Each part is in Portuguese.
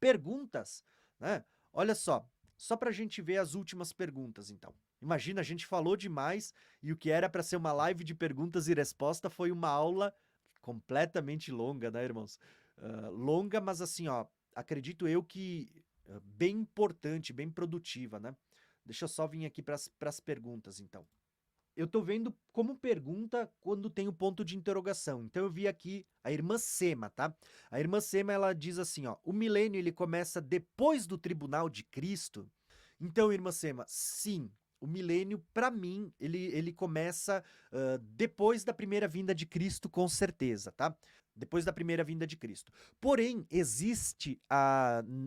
perguntas, né? Olha só para a gente ver as últimas perguntas, então. Imagina, a gente falou demais e o que era para ser uma live de perguntas e respostas foi uma aula completamente longa, né, irmãos? Longa, mas assim, ó, acredito eu que bem importante, bem produtiva, né? Deixa eu só vir aqui para as perguntas, então. Eu tô vendo como pergunta quando tem o ponto de interrogação. Então eu vi aqui a irmã Sema, tá? A irmã Sema, ela diz assim, ó: "O milênio ele começa depois do tribunal de Cristo?" Então, irmã Sema, sim, o milênio para mim, ele começa depois da primeira vinda de Cristo, com certeza, tá? Depois da primeira vinda de Cristo. Porém, existe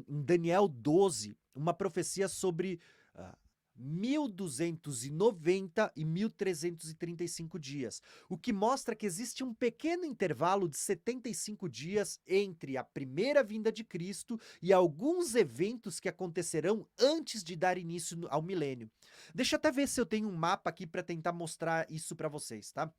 em Daniel 12 uma profecia sobre ah, 1290 e 1335 dias, o que mostra que existe um pequeno intervalo de 75 dias entre a primeira vinda de Cristo e alguns eventos que acontecerão antes de dar início ao milênio. Deixa eu até ver se eu tenho um mapa aqui para tentar mostrar isso para vocês, tá?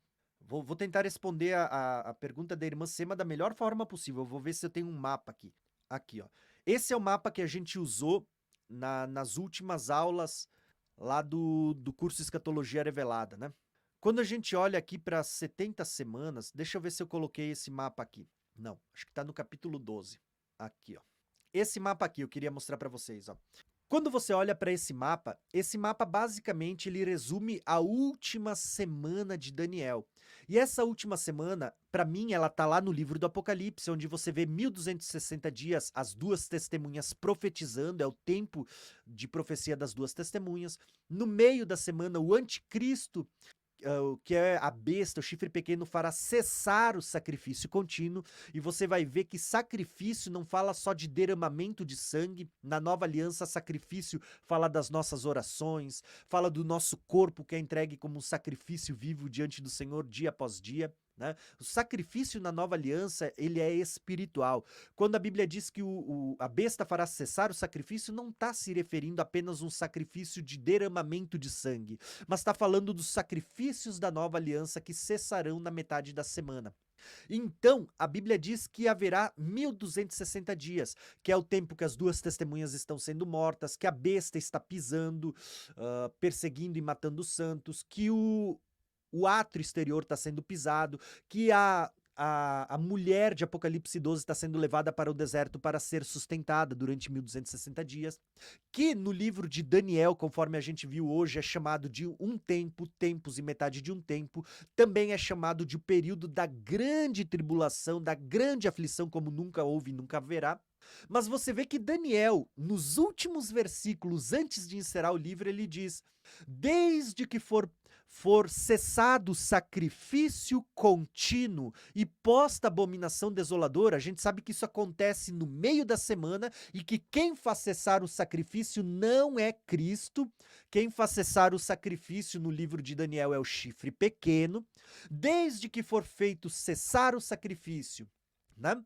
Vou tentar responder a pergunta da irmã Sema da melhor forma possível. Eu vou ver se eu tenho um mapa aqui. Aqui, ó. Esse é o mapa que a gente usou nas últimas aulas lá do curso Escatologia Revelada, né? Quando a gente olha aqui para 70 semanas, deixa eu ver se eu coloquei esse mapa aqui. Não, acho que está no capítulo 12. Aqui, ó. Esse mapa aqui eu queria mostrar para vocês, ó. Quando você olha para esse mapa basicamente ele resume a última semana de Daniel. E essa última semana, para mim, ela tá lá no livro do Apocalipse, onde você vê 1260 dias, as duas testemunhas profetizando, é o tempo de profecia das duas testemunhas. No meio da semana, o anticristo, o que é a besta, o chifre pequeno, fará cessar o sacrifício contínuo, e você vai ver que sacrifício não fala só de derramamento de sangue. Na nova aliança, sacrifício fala das nossas orações, fala do nosso corpo que é entregue como um sacrifício vivo diante do Senhor dia após dia. Né? O sacrifício na nova aliança, ele é espiritual. Quando a Bíblia diz que a besta fará cessar o sacrifício, não está se referindo apenas a um sacrifício de derramamento de sangue, mas está falando dos sacrifícios da nova aliança que cessarão na metade da semana. Então, a Bíblia diz que haverá 1260 dias, que é o tempo que as duas testemunhas estão sendo mortas, que a besta está pisando, perseguindo e matando os santos, que o átrio exterior está sendo pisado, que a mulher de Apocalipse 12 está sendo levada para o deserto para ser sustentada durante 1260 dias, que no livro de Daniel, conforme a gente viu hoje, é chamado de um tempo, tempos e metade de um tempo, também é chamado de período da grande tribulação, da grande aflição, como nunca houve e nunca haverá. Mas você vê que Daniel, nos últimos versículos, antes de encerrar o livro, ele diz: desde que for cessado o sacrifício contínuo e posta a abominação desoladora. A gente sabe que isso acontece no meio da semana e que quem faz cessar o sacrifício não é Cristo. Quem faz cessar o sacrifício no livro de Daniel é o chifre pequeno. Desde que for feito cessar o sacrifício, né?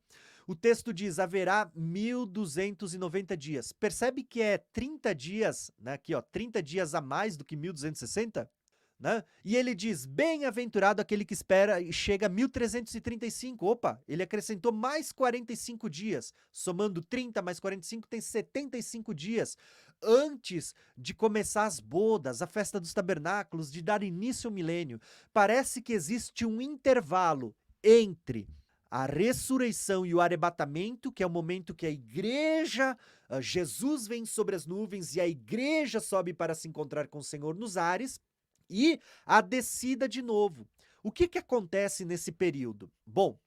O texto diz: haverá 1290 dias. Percebe que é 30 dias, né? Aqui, ó, 30 dias a mais do que 1260? Né? E ele diz: bem-aventurado aquele que espera e chega a 1335. Opa, ele acrescentou mais 45 dias. Somando 30 mais 45, tem 75 dias antes de começar as bodas, a festa dos tabernáculos, de dar início ao milênio. Parece que existe um intervalo entre a ressurreição e o arrebatamento, que é o momento que a igreja, Jesus vem sobre as nuvens e a igreja sobe para se encontrar com o Senhor nos ares, e a descida de novo. O que acontece nesse período? Bom,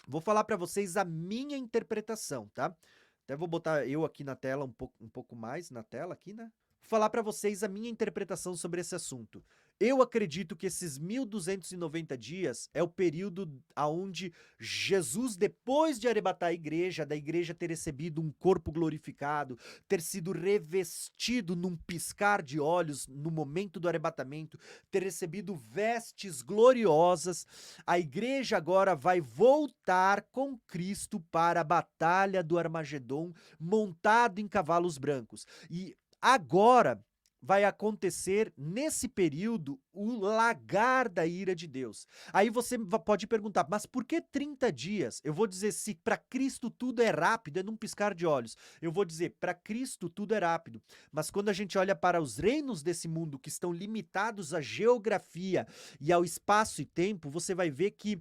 vou falar para vocês a minha interpretação, tá? Até vou botar eu aqui na tela, um pouco mais na tela aqui, né? Vou falar para vocês a minha interpretação sobre esse assunto. Eu acredito que esses 1290 dias é o período aonde Jesus, depois de arrebatar a igreja, da igreja ter recebido um corpo glorificado, ter sido revestido num piscar de olhos no momento do arrebatamento, ter recebido vestes gloriosas, a igreja agora vai voltar com Cristo para a batalha do Armagedon, montado em cavalos brancos. E agora vai acontecer nesse período o lagar da ira de Deus. Aí você pode perguntar, mas por que 30 dias? Eu vou dizer, se para Cristo tudo é rápido, é num piscar de olhos. Eu vou dizer, para Cristo tudo é rápido. Mas quando a gente olha para os reinos desse mundo que estão limitados à geografia e ao espaço e tempo, você vai ver que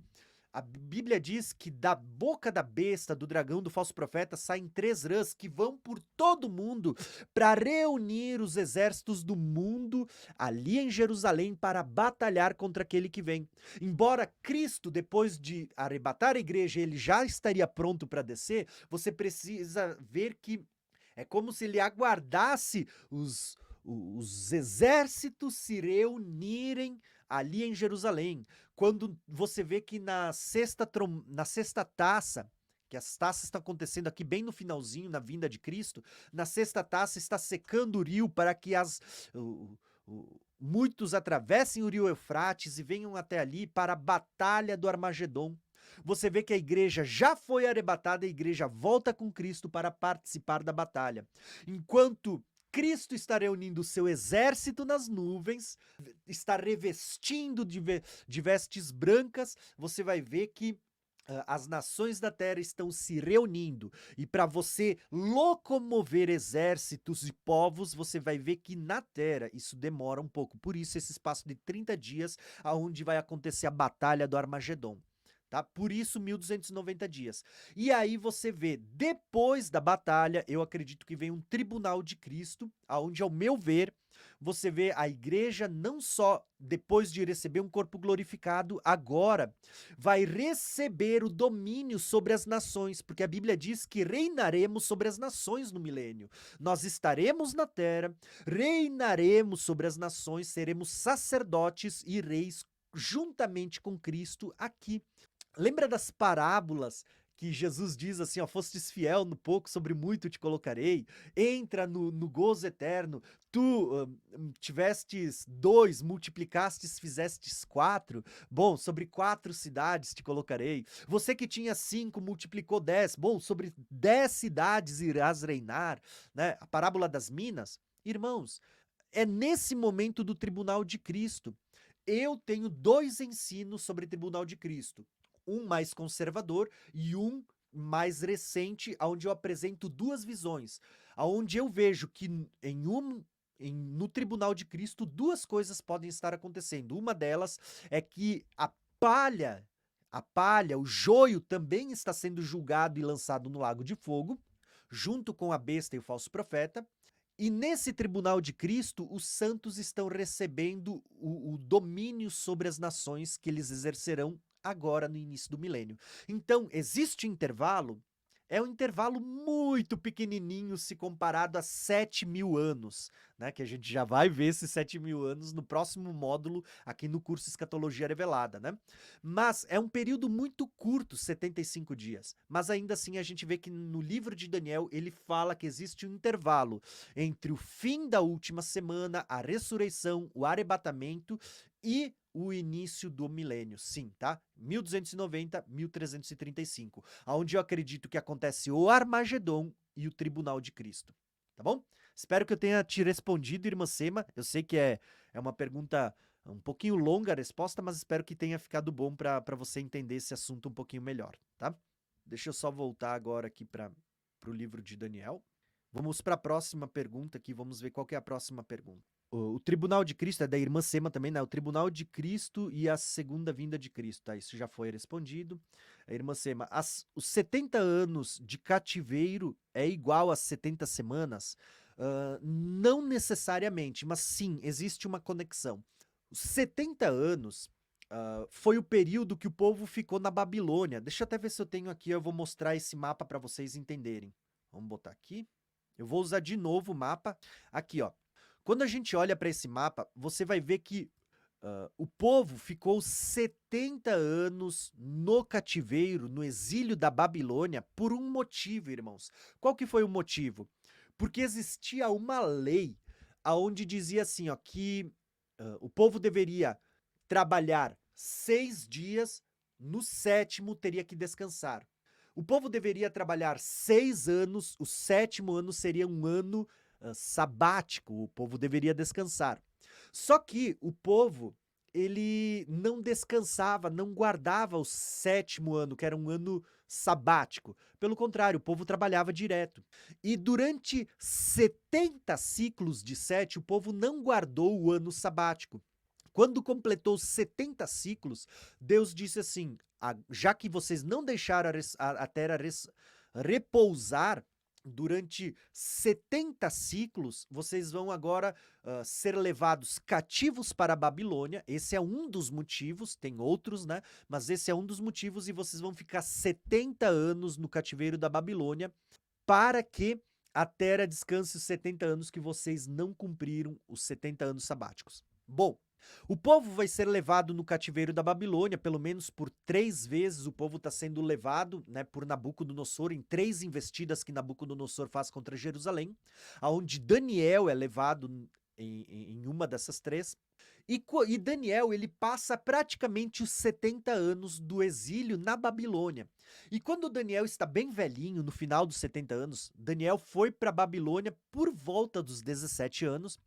a Bíblia diz que da boca da besta, do dragão, do falso profeta, saem 3 rãs que vão por todo o mundo para reunir os exércitos do mundo ali em Jerusalém para batalhar contra aquele que vem. Embora Cristo, depois de arrebatar a igreja, ele já estaria pronto para descer, você precisa ver que é como se ele aguardasse os exércitos se reunirem ali em Jerusalém. Quando você vê que na sexta taça, que as taças estão acontecendo aqui bem no finalzinho, na vinda de Cristo, na sexta taça está secando o rio para que muitos atravessem o rio Eufrates e venham até ali para a batalha do Armagedon. Você vê que a igreja já foi arrebatada, a igreja volta com Cristo para participar da batalha. Enquanto Cristo está reunindo o seu exército nas nuvens, está revestindo de vestes brancas, você vai ver que as nações da terra estão se reunindo. E para você locomover exércitos e povos, você vai ver que na terra isso demora um pouco. Por isso, esse espaço de 30 dias, aonde vai acontecer a batalha do Armagedon. Tá? Por isso 1290 dias. E aí você vê, depois da batalha, eu acredito que vem um tribunal de Cristo, aonde, ao meu ver, você vê a igreja não só depois de receber um corpo glorificado, agora vai receber o domínio sobre as nações, porque a Bíblia diz que reinaremos sobre as nações no milênio. Nós estaremos na terra, reinaremos sobre as nações, seremos sacerdotes e reis juntamente com Cristo aqui. Lembra das parábolas que Jesus diz assim, ó, fostes fiel no pouco, sobre muito te colocarei, entra no gozo eterno, tu tivestes 2, multiplicastes, fizestes 4, bom, sobre 4 cidades te colocarei, você que tinha 5, multiplicou 10, bom, sobre 10 cidades irás reinar, né? A parábola das minas, irmãos, é nesse momento do tribunal de Cristo. Eu tenho 2 ensinos sobre o tribunal de Cristo, um mais conservador e um mais recente, onde eu apresento 2 visões, aonde eu vejo que no tribunal de Cristo 2 coisas podem estar acontecendo. Uma delas é que a palha, o joio também está sendo julgado e lançado no lago de fogo, junto com a besta e o falso profeta. E nesse tribunal de Cristo, os santos estão recebendo o domínio sobre as nações que eles exercerão agora no início do milênio. Então, existe intervalo, é um intervalo muito pequenininho se comparado a 7.000 anos, né? Que a gente já vai ver esses 7.000 anos no próximo módulo aqui no curso Escatologia Revelada, né? Mas é um período muito curto, 75 dias. Mas ainda assim a gente vê que no livro de Daniel ele fala que existe um intervalo entre o fim da última semana, a ressurreição, o arrebatamento e o início do milênio, sim, tá? 1290, 1335, aonde eu acredito que acontece o Armagedon e o tribunal de Cristo, tá bom? Espero que eu tenha te respondido, irmã Sema. Eu sei que é uma pergunta um pouquinho longa a resposta, mas espero que tenha ficado bom para você entender esse assunto um pouquinho melhor, tá? Deixa eu só voltar agora aqui para o livro de Daniel. Vamos para a próxima pergunta aqui, vamos ver qual que é a próxima pergunta. O Tribunal de Cristo é da irmã Sema também, né? O Tribunal de Cristo e a segunda vinda de Cristo, tá? Isso já foi respondido. A irmã Sema, os 70 anos de cativeiro é igual às 70 semanas? Não necessariamente, mas sim, existe uma conexão. Os 70 anos foi o período que o povo ficou na Babilônia. Deixa eu até ver se eu tenho aqui, eu vou mostrar esse mapa para vocês entenderem. Vamos botar aqui. Eu vou usar de novo o mapa. Aqui, ó. Quando a gente olha para esse mapa, você vai ver que o povo ficou 70 anos no cativeiro, no exílio da Babilônia, por um motivo, irmãos. Qual que foi o motivo? Porque existia uma lei aonde dizia assim, ó, que o povo deveria trabalhar 6 dias, no 7º teria que descansar. O povo deveria trabalhar 6 anos, o 7º ano seria um ano sabático, o povo deveria descansar. Só que o povo, ele não descansava, não guardava o 7º ano, que era um ano sabático. Pelo contrário, o povo trabalhava direto. E durante 70 ciclos de 7, o povo não guardou o ano sabático. Quando completou 70 ciclos, Deus disse assim: já que vocês não deixaram a terra repousar durante 70 ciclos, vocês vão agora ser levados cativos para a Babilônia. Esse é um dos motivos, tem outros, né? Mas esse é um dos motivos, e vocês vão ficar 70 anos no cativeiro da Babilônia para que a terra descanse os 70 anos que vocês não cumpriram os 70 anos sabáticos. Bom, o povo vai ser levado no cativeiro da Babilônia, pelo menos por 3 vezes o povo está sendo levado, né, por Nabucodonosor, em 3 investidas que Nabucodonosor faz contra Jerusalém, aonde Daniel é levado em uma dessas 3. E Daniel, ele passa praticamente os 70 anos do exílio na Babilônia. E quando Daniel está bem velhinho, no final dos 70 anos, Daniel foi para a Babilônia por volta dos 17 anos.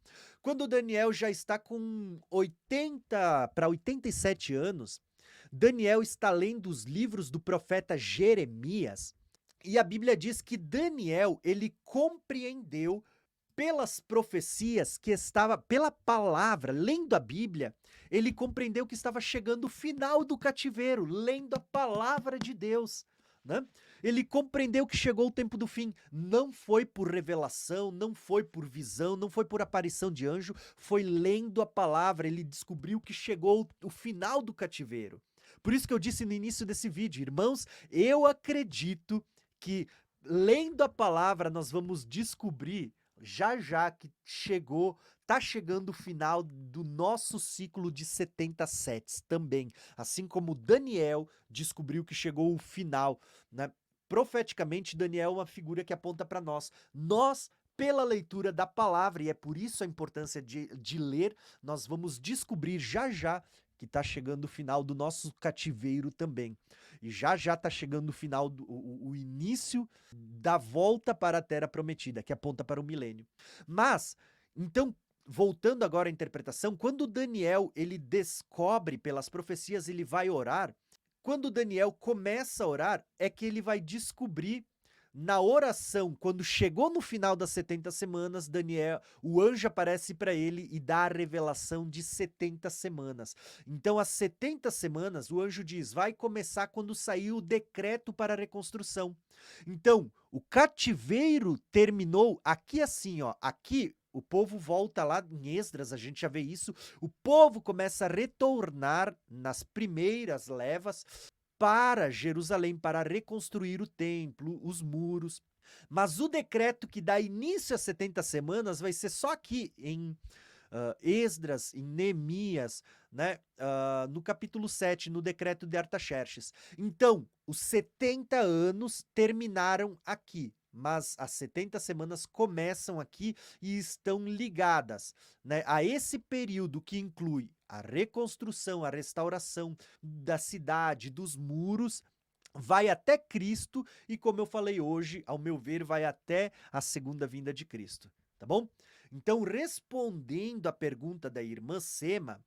Quando Daniel já está com 80 para 87 anos, Daniel está lendo os livros do profeta Jeremias. E a Bíblia diz que Daniel, ele compreendeu pelas profecias que estava, pela palavra, lendo a Bíblia, ele compreendeu que estava chegando o final do cativeiro, lendo a palavra de Deus, né? Ele compreendeu que chegou o tempo do fim. Não foi por revelação, não foi por visão, não foi por aparição de anjo, foi lendo a palavra, ele descobriu que chegou o final do cativeiro. Por isso que eu disse no início desse vídeo, irmãos, eu acredito que lendo a palavra nós vamos descobrir já que tá chegando o final do nosso ciclo de 70 sets também. Assim como Daniel descobriu que chegou o final, né? Profeticamente, Daniel é uma figura que aponta para nós. Nós, pela leitura da palavra, e é por isso a importância de ler, nós vamos descobrir já que está chegando o final do nosso cativeiro também. E já está chegando o final, o início da volta para a Terra Prometida, que aponta para o milênio. Mas, então, voltando agora à interpretação, quando Daniel ele descobre pelas profecias, ele vai orar. Quando Daniel começa a orar, é que ele vai descobrir na oração, quando chegou no final das 70 semanas, Daniel, o anjo aparece para ele e dá a revelação de 70 semanas. Então, as 70 semanas, o anjo diz, vai começar quando sair o decreto para a reconstrução. Então, o cativeiro terminou aqui assim, ó, aqui o povo volta lá em Esdras, a gente já vê isso, o povo começa a retornar nas primeiras levas para Jerusalém, para reconstruir o templo, os muros. Mas o decreto que dá início às 70 semanas vai ser só aqui em Esdras, em Neemias, né? No capítulo 7, no decreto de Artaxerxes. Então, os 70 anos terminaram aqui, mas as 70 semanas começam aqui e estão ligadas, né, a esse período que inclui a reconstrução, a restauração da cidade, dos muros, vai até Cristo e, como eu falei hoje, ao meu ver, vai até a segunda vinda de Cristo, tá bom? Então, respondendo à pergunta da irmã Sema,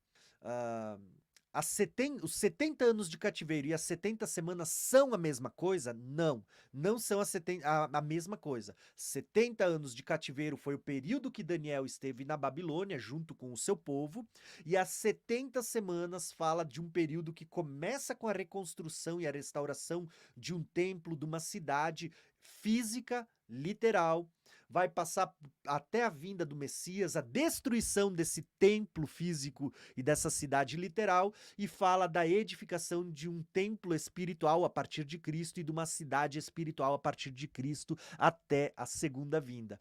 os 70 anos de cativeiro e as 70 semanas são a mesma coisa? Não, não são a mesma coisa. 70 anos de cativeiro foi o período que Daniel esteve na Babilônia junto com o seu povo, e as 70 semanas fala de um período que começa com a reconstrução e a restauração de um templo, de uma cidade física, literal, vai passar até a vinda do Messias, a destruição desse templo físico e dessa cidade literal, e fala da edificação de um templo espiritual a partir de Cristo e de uma cidade espiritual a partir de Cristo até a segunda vinda.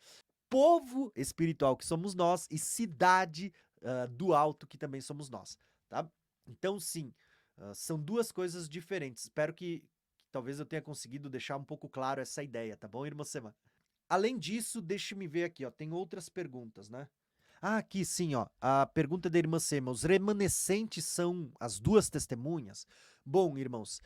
Povo espiritual que somos nós e cidade do alto que também somos nós, tá? Então, sim, são duas coisas diferentes. Espero que talvez eu tenha conseguido deixar um pouco claro essa ideia, tá bom, irmã Sema? Além disso, deixe-me ver aqui, ó, tem outras perguntas, né? Aqui sim, ó, a pergunta da irmã Sema, os remanescentes são as duas testemunhas? Bom, irmãos,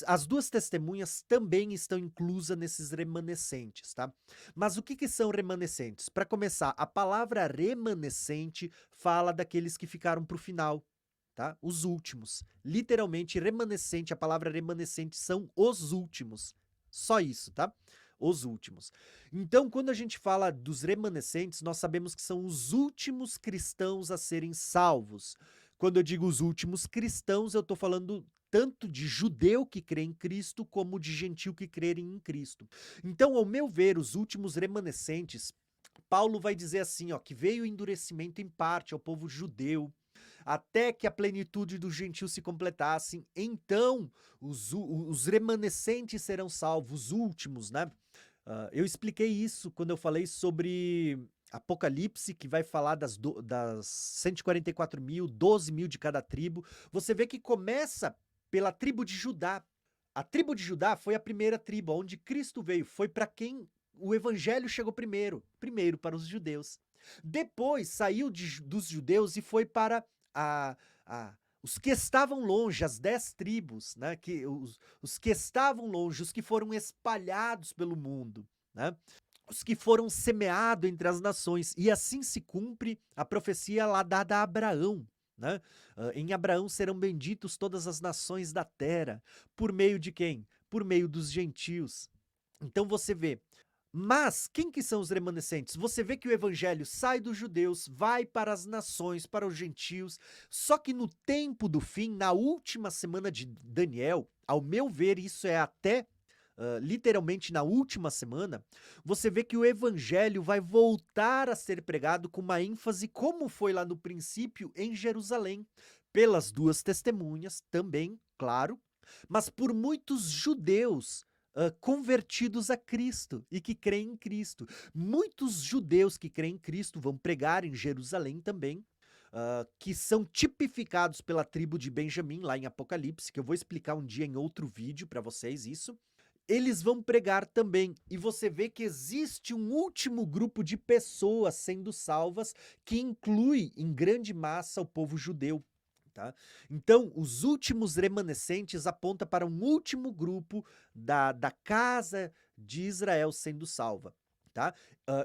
As duas testemunhas também estão inclusas nesses remanescentes, tá? Mas o que que são remanescentes? Para começar, a palavra remanescente fala daqueles que ficaram para o final, tá? Os últimos. Literalmente, remanescente, a palavra remanescente são os últimos. Só isso, tá? Os últimos. Então, quando a gente fala dos remanescentes, nós sabemos que são os últimos cristãos a serem salvos. Quando eu digo os últimos cristãos, eu estou falando tanto de judeu que crê em Cristo, como de gentil que crerem em Cristo. Então, ao meu ver, os últimos remanescentes, Paulo vai dizer assim, ó, que veio o endurecimento em parte ao povo judeu, até que a plenitude dos gentios se completassem, então os remanescentes serão salvos, os últimos, né? Eu expliquei isso quando eu falei sobre Apocalipse, que vai falar das 144 mil, 12 mil de cada tribo. Você vê que começa pela tribo de Judá. A tribo de Judá foi a primeira tribo, onde Cristo veio, foi para quem o evangelho chegou primeiro para os judeus. Depois saiu dos judeus e foi para a, os que estavam longe, as 10 tribos, né? Os que estavam longe, os que foram espalhados pelo mundo, né? Os que foram semeados entre as nações. E assim se cumpre a profecia lá dada a Abraão. Né? Em Abraão serão benditos todas as nações da terra. Por meio de quem? Por meio dos gentios. Então você vê. Mas quem que são os remanescentes? Você vê que o evangelho sai dos judeus, vai para as nações, para os gentios. Só que no tempo do fim, na última semana de Daniel, ao meu ver, isso é até literalmente na última semana, você vê que o evangelho vai voltar a ser pregado com uma ênfase, como foi lá no princípio em Jerusalém, pelas duas testemunhas também, claro, mas por muitos judeus convertidos a Cristo e que creem em Cristo. Muitos judeus que creem em Cristo vão pregar em Jerusalém também, que são tipificados pela tribo de Benjamim, lá em Apocalipse, que eu vou explicar um dia em outro vídeo para vocês isso. Eles vão pregar também, e você vê que existe um último grupo de pessoas sendo salvas, que inclui em grande massa o povo judeu. Tá? Então, os últimos remanescentes aponta para um último grupo da casa de Israel sendo salva. Tá?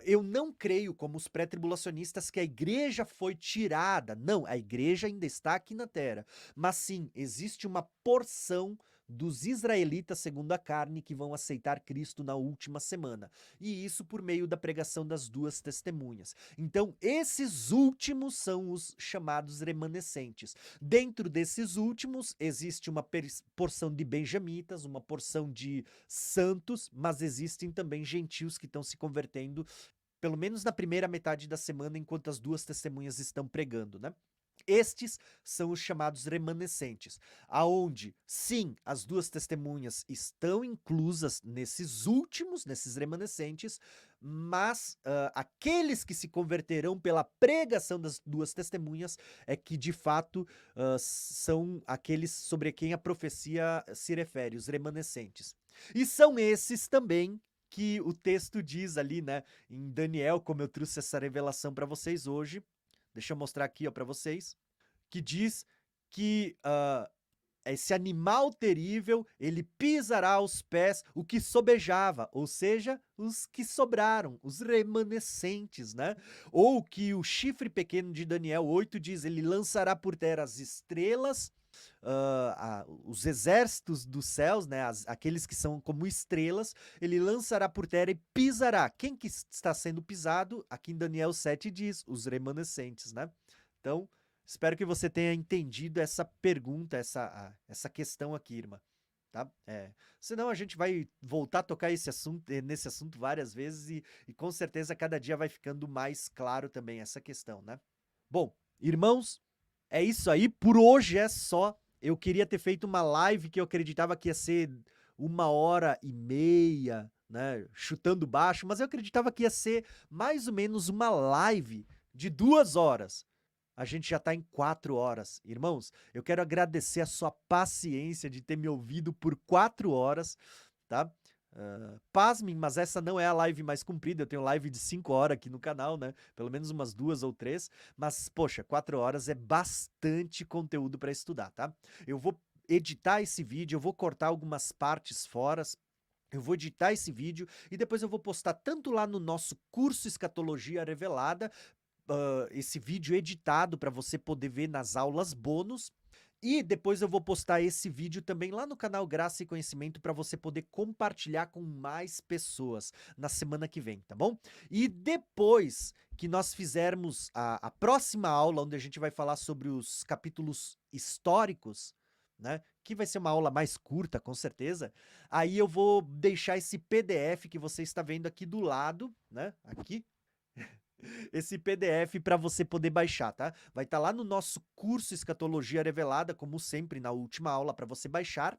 Eu não creio, como os pré-tribulacionistas, que a igreja foi tirada. Não, a igreja ainda está aqui na terra. Mas sim, existe uma porção dos israelitas segundo a carne que vão aceitar Cristo na última semana. E isso por meio da pregação das duas testemunhas. Então, esses últimos são os chamados remanescentes. Dentro desses últimos, existe uma porção de benjamitas, uma porção de santos, mas existem também gentios que estão se convertendo, pelo menos na primeira metade da semana, enquanto as duas testemunhas estão pregando, né? Estes são os chamados remanescentes, aonde, sim, as duas testemunhas estão inclusas nesses últimos, nesses remanescentes, mas aqueles que se converterão pela pregação das duas testemunhas é que, de fato, são aqueles sobre quem a profecia se refere, os remanescentes. E são esses também que o texto diz ali, né, em Daniel, como eu trouxe essa revelação para vocês hoje. Deixa eu mostrar aqui, ó, para vocês, que diz que esse animal terrível, ele pisará aos pés o que sobejava, ou seja, os que sobraram, os remanescentes, né? Ou que o chifre pequeno de Daniel 8 diz, ele lançará por terra as estrelas, os exércitos dos céus, né, aqueles que são como estrelas, ele lançará por terra e pisará. Quem que está sendo pisado? Aqui em Daniel 7 diz, os remanescentes, né? Então, espero que você tenha entendido essa pergunta, essa questão aqui, irmã. Tá? Senão a gente vai voltar a tocar nesse assunto várias vezes e com certeza cada dia vai ficando mais claro também essa questão, né? Bom, irmãos, é isso aí. Por hoje é só. Eu queria ter feito uma live que eu acreditava que ia ser 1h30, né? Chutando baixo, mas eu acreditava que ia ser mais ou menos uma live de 2 horas. A gente já tá em 4 horas. Irmãos, eu quero agradecer a sua paciência de ter me ouvido por 4 horas, tá? Pasmem, mas essa não é a live mais comprida. Eu tenho live de 5 horas aqui no canal, né? Pelo menos umas 2 ou 3. Mas, poxa, 4 horas é bastante conteúdo para estudar, tá? editar esse vídeo, eu vou cortar algumas partes fora, eu vou editar esse vídeo e depois eu vou postar tanto lá no nosso curso Escatologia Revelada, esse vídeo editado para você poder ver nas aulas bônus. E depois eu vou postar esse vídeo também lá no canal Graça e Conhecimento para você poder compartilhar com mais pessoas na semana que vem, tá bom? E depois que nós fizermos a próxima aula, onde a gente vai falar sobre os capítulos históricos, né? Que vai ser uma aula mais curta, com certeza. Aí eu vou deixar esse PDF que você está vendo aqui do lado, né? Aqui, esse PDF para você poder baixar, tá? Vai estar lá no nosso curso Escatologia Revelada, como sempre, na última aula, para você baixar.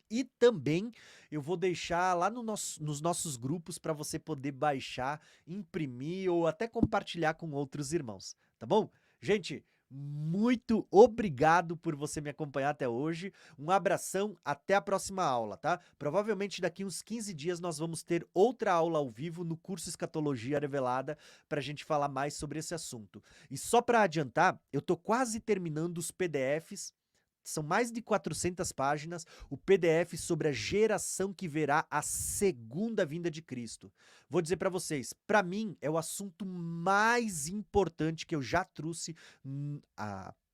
E também eu vou deixar lá nos nossos grupos para você poder baixar, imprimir ou até compartilhar com outros irmãos, tá bom? Gente, muito obrigado por você me acompanhar até hoje. Um abração, até a próxima aula, tá? Provavelmente daqui uns 15 dias nós vamos ter outra aula ao vivo no curso Escatologia Revelada para a gente falar mais sobre esse assunto. E só para adiantar, eu tô quase terminando os PDFs. São mais de 400 páginas, o PDF sobre a geração que verá a segunda vinda de Cristo. Vou dizer para vocês, para mim é o assunto mais importante que eu já trouxe,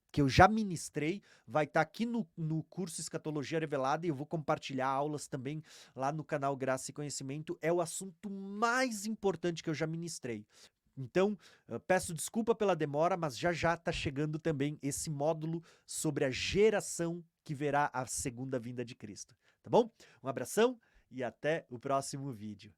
que eu já ministrei, vai estar aqui no curso Escatologia Revelada e eu vou compartilhar aulas também lá no canal Graça e Conhecimento. É o assunto mais importante que eu já ministrei. Então, peço desculpa pela demora, mas já já está chegando também esse módulo sobre a geração que verá a segunda vinda de Cristo, tá bom? Um abração e até o próximo vídeo.